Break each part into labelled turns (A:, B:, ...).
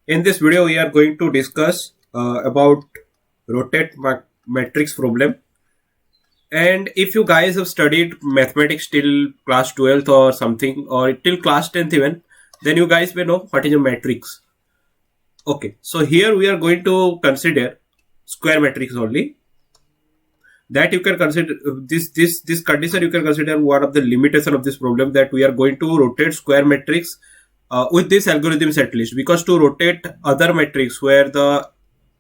A: In this video, we are going to discuss about rotate matrix problem. And if you guys have studied mathematics till class 12th or something, or till class 10th even, then you guys may know what is a matrix. Okay, so here we are going to consider square matrix only. That you can consider this condition, you can consider one of the limitation of this problem, that we are going to rotate square matrix with this algorithms at least, because to rotate other matrix where the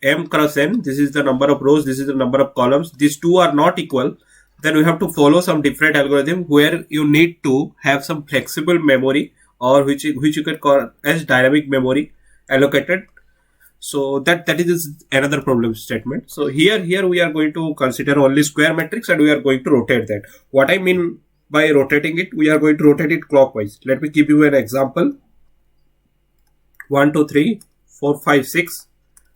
A: m cross n, this is the number of rows, this is the number of columns, these two are not equal, then we have to follow some different algorithm where you need to have some flexible memory, or which you can call as dynamic memory allocated. So that is another problem statement. So here we are going to consider only square matrix, and we are going to rotate that. What I mean by rotating it, we are going to rotate it clockwise. Let me give you an example. 1 2 3 4 5 6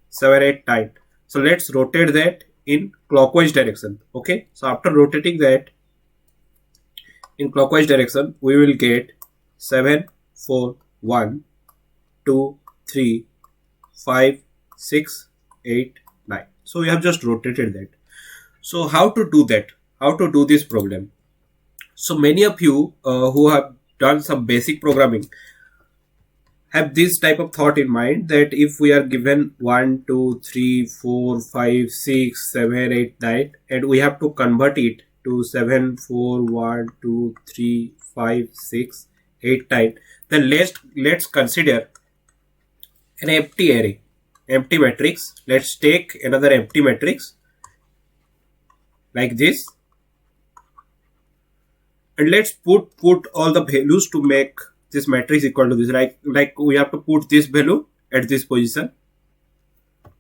A: 7 8 9. So let's rotate that in clockwise direction. Okay, so after rotating that in clockwise direction, we will get 7 4 1 2 3 5 6 8 9. So we have just rotated that. So how to do that, how to do this problem? So many of you who have done some basic programming have this type of thought in mind, that if we are given 1 2 3 4 5 6 7 8 9, and we have to convert it to 7 4 1 2 3 5 6 8 9, then let's consider an empty array, empty matrix. Let's take another empty matrix like this, and let's put all the values to make this matrix equal to this. Like we have to put this value at this position,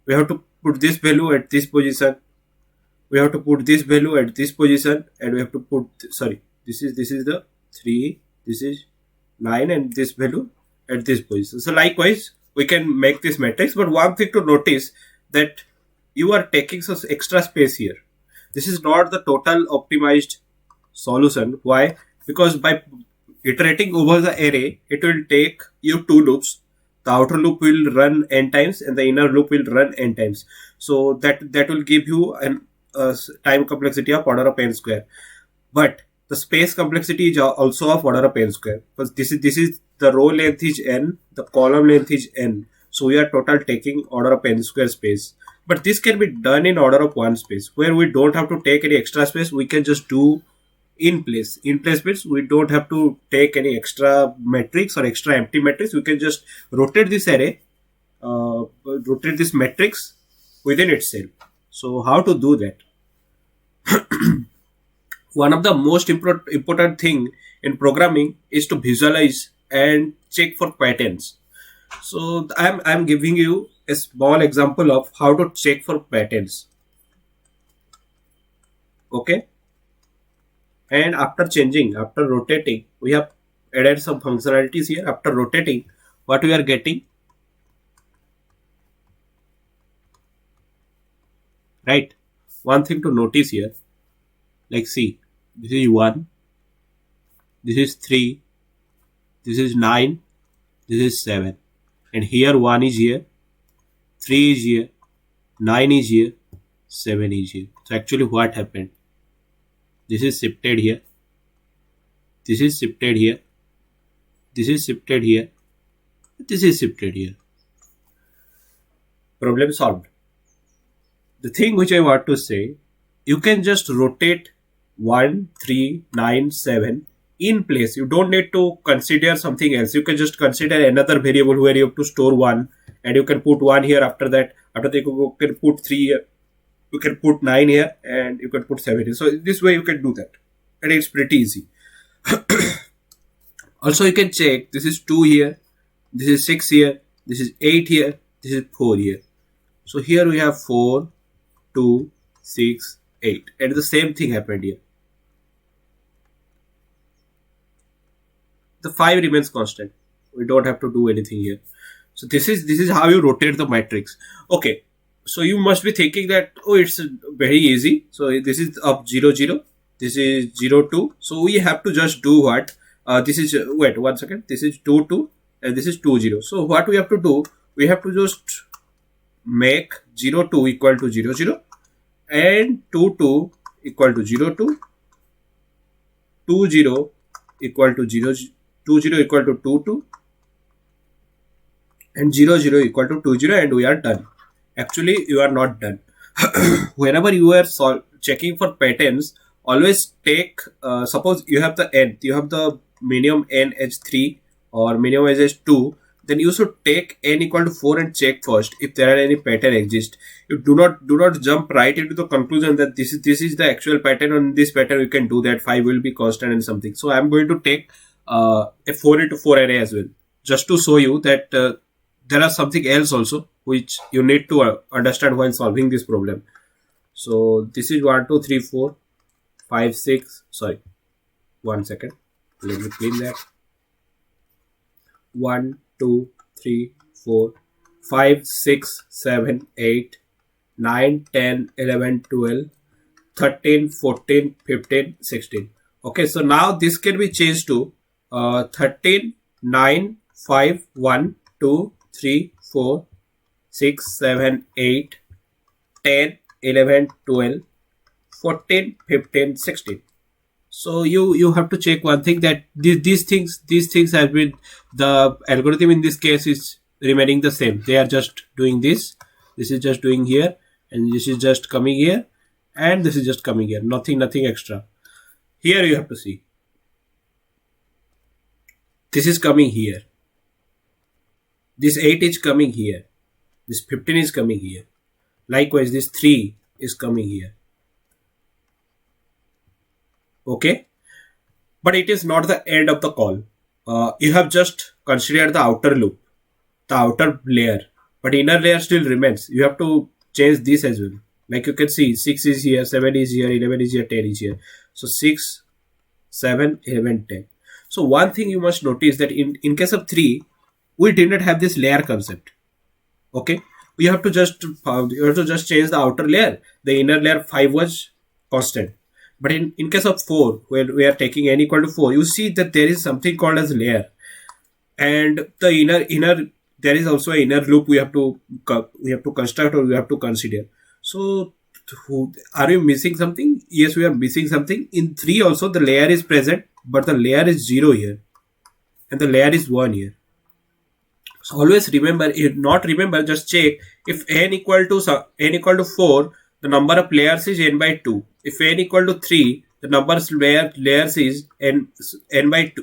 A: we have to put this value at this position, we have to put this value at this position, and we have to put, sorry, this is the 3, this is 9, and this value at this position. So likewise we can make this matrix. But one thing to notice, that you are taking some extra space here. This is not the total optimized solution. Why? Because by iterating over the array, it will take you two loops. The outer loop will run n times and the inner loop will run n times. So that will give you an time complexity of order of n square. But the space complexity is also of order of n square, because this is the row length is n, the column length is n. So we are total taking order of n square space. But this can be done in order of one space, where we don't have to take any extra space. We can just do in place means we don't have to take any extra matrix or extra empty matrix. We can just rotate this array, rotate this matrix within itself. So how to do that? One of the most important thing in programming is to visualize and check for patterns. So I'm giving you a small example of how to check for patterns. Okay, and after rotating, we have added some functionalities here. After rotating, what we are getting, right? One thing to notice here, like see, this is 1, this is 3, this is 9, this is 7, and here 1 is here, 3 is here, 9 is here, 7 is here. So actually what happened, this is shifted here, this is shifted here, this is shifted here, this is shifted here. Problem solved. The thing which I want to say, you can just rotate 1 3 9 7 in place. You don't need to consider something else. You can just consider another variable where you have to store 1, and you can put 1 here. After that you can put 3 here, you can put 9 here, and you can put 7 here. So this way you can do that, and it's pretty easy. Also you can check, this is 2 here, this is 6 here, this is 8 here, this is 4 here. So here we have 4 2 6 8, and the same thing happened here. The 5 remains constant. We don't have to do anything here. So this is how you rotate the matrix. Okay, so you must be thinking that, oh, it's very easy. So this is up 0 0, this is 0 2. So we have to just do what, this is, wait 1 second, this is 2 2, and this is 2 0. So what we have to do, we have to just make 0 2 equal to 0 0 and 2 2 equal to 0 2, 2 0 equal to 0 2 0 equal to 2 2, and 0 0 equal to 2 0, and we are done. Actually, you are not done. Whenever you are checking for patterns, always take, suppose you have the n, you have the minimum n as 3 or minimum as 2, then you should take n equal to 4 and check first if there are any pattern exist. You do not jump right into the conclusion that this is the actual pattern. On this pattern we can do that 5 will be constant and something. So I am going to take a 4 into 4 array as well, just to show you that there are something else also which you need to understand while solving this problem. So this is 1 2 3 4 5 6, sorry, 1 second, let me clean that. 1 2 3 4 5 6 7 8 9 10 11 12 13 14 15 16. Okay, so now this can be changed to 13 9 5 1 2 3 4 6 7 8 10 11 12 14 15 16. So you have to check one thing, that these things have been, the algorithm in this case is remaining the same. They are just doing this is just doing here, and this is just coming here, and this is just coming here. Nothing extra. Here you have to see, this is coming here, this 8 is coming here, this 15 is coming here, likewise this 3 is coming here. Okay, but it is not the end of the call. You have just considered the outer loop, the outer layer, but inner layer still remains. You have to change this as well. Like you can see, 6 is here, 7 is here, 11 is here, 10 is here. So 6 7 11 10. So one thing you must notice, that in case of 3, we did not have this layer concept. Okay, you have to just change the outer layer. The inner layer 5 was constant. But in case of 4, where we are taking n equal to 4, you see that there is something called as layer, and the inner there is also an inner loop we have to construct, or we have to consider. So are we missing something? Yes, we are missing something. In 3 also the layer is present, but the layer is 0 here, and the layer is 1 here. So always remember, if not remember, just check if n equal to 4, the number of layers is n by 2. If n equal to 3, the number of layers is n by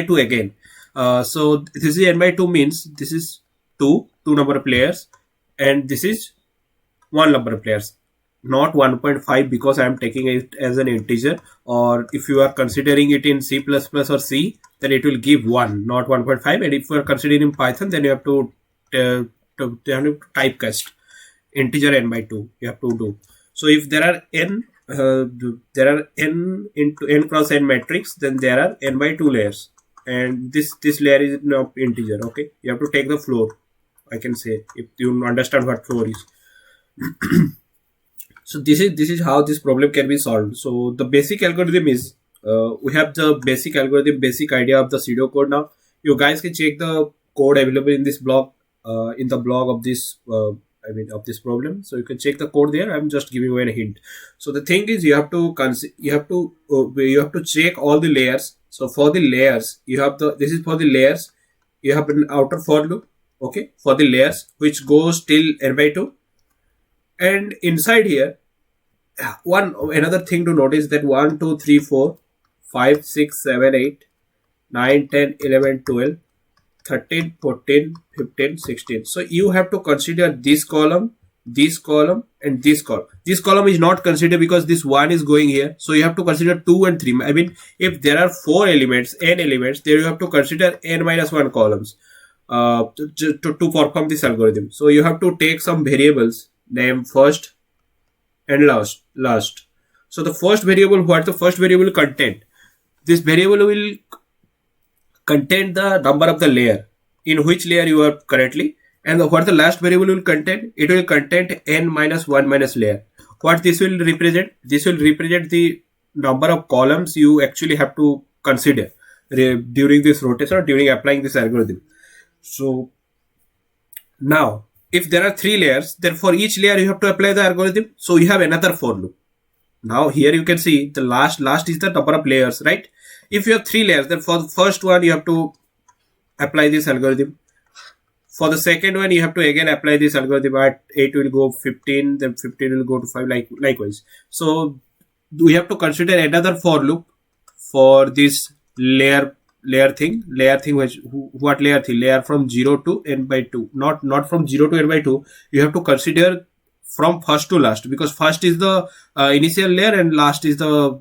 A: 2 again. So this is n by 2, means this is 2 number of layers, and this is 1 number of layers, not 1.5, because I am taking it as an integer. Or if you are considering it in C++ or C, then it will give 1, not 1.5. And if you are considering in Python, then you have to typecast integer n by 2. You have to do. So if there are n into n cross n matrix, then there are n by 2 layers, and this layer is now integer. Okay, you have to take the floor, I can say, if you understand what floor is. So this is how this problem can be solved. So the basic algorithm is, we have the basic algorithm, basic idea of the pseudocode. Now you guys can check the code available in this blog, in the blog of this of this problem. So you can check the code there. I'm just giving you a hint. So the thing is, you have to check all the layers. So for the layers, you have this is for the layers. You have an outer for loop, okay, for the layers, which goes till n by 2. And inside here, another thing to notice, that 1 2 3 4 5 6 7 8 9 10 11 12 13 14 15 16. So you have to consider this column, and this column. This column is not considered because this 1 is going here, so you have to consider 2 and 3. I mean, if there are 4 elements, n elements, then you have to consider n minus 1 columns to perform this algorithm. So you have to take some variables, name first and last. So the first variable, what the first variable contain? This variable will contain the number of the layer, in which layer you are currently, and what the last variable will contain? It will contain n minus 1 minus layer. What this will represent? This will represent the number of columns you actually have to consider during this rotation or during applying this algorithm. So Now, if there are three layers, then for each layer you have to apply the algorithm. So you have another for loop. Now here you can see the last is the number of layers, right? If you have three layers, then for the first one you have to apply this algorithm. For the second one, you have to again apply this algorithm. At 8 will go 15, then 15 will go to 5, likewise. So we have to consider another for loop for this layer thing, which what layer thing, layer from 0 to n by 2, not from 0 to n by 2. You have to consider from first to last, because first is the initial layer and last is the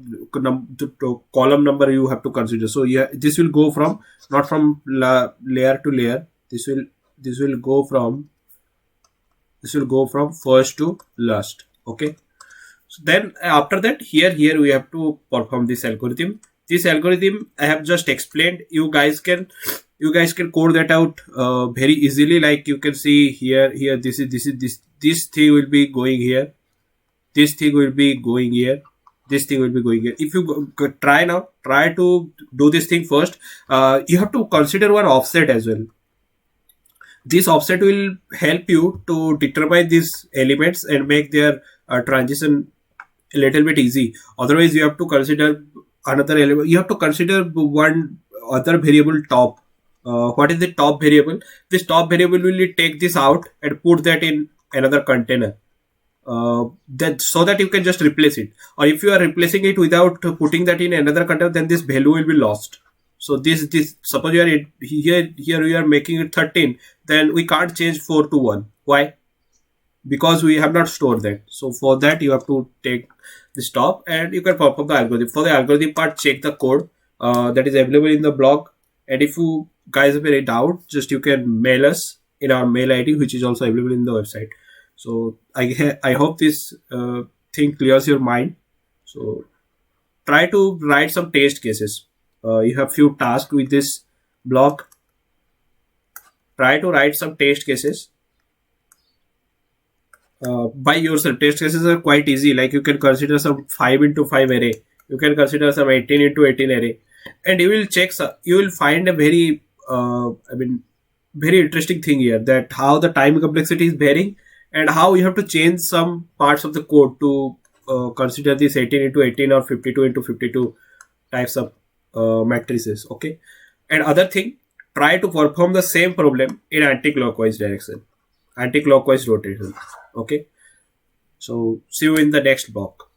A: column number you have to consider. So yeah, this will go from, not from layer to layer. This will go from first to last. Okay. So then after that, here we have to perform this algorithm. This algorithm I have just explained. You guys can code that out very easily. Like you can see here this thing will be going here. This thing will be going here. This thing will be going here. If you try to do this thing first, you have to consider one offset as well. This offset will help you to determine these elements and make their transition a little bit easy. Otherwise, you have to consider another element. You have to consider one other variable top. What is the top variable? This top variable will take this out and put that in another container. That so that you can just replace it. Or if you are replacing it without putting that in another container, then this value will be lost. So this suppose you are here we are making it 13, then we can't change 4 to 1. Why? Because we have not stored that. So for that you have to take the stop and you can perform the algorithm. For the algorithm part, check the code that is available in the blog. And if you guys have any doubt, just you can mail us in our mail ID, which is also available in the website. So I hope this thing clears your mind. So try to write some test cases. You have few tasks with this block. Try to write some test cases by yourself. Test cases are quite easy. Like you can consider some 5 into 5 array. You can consider some 18 into 18 array, and you will check. You will find a very, very interesting thing here, that how the time complexity is varying and how you have to change some parts of the code to consider this 18 into 18 or 52 into 52 types of matrices. Okay. And other thing, try to perform the same problem in anti-clockwise direction, anti-clockwise rotation. Okay. So see you in the next block.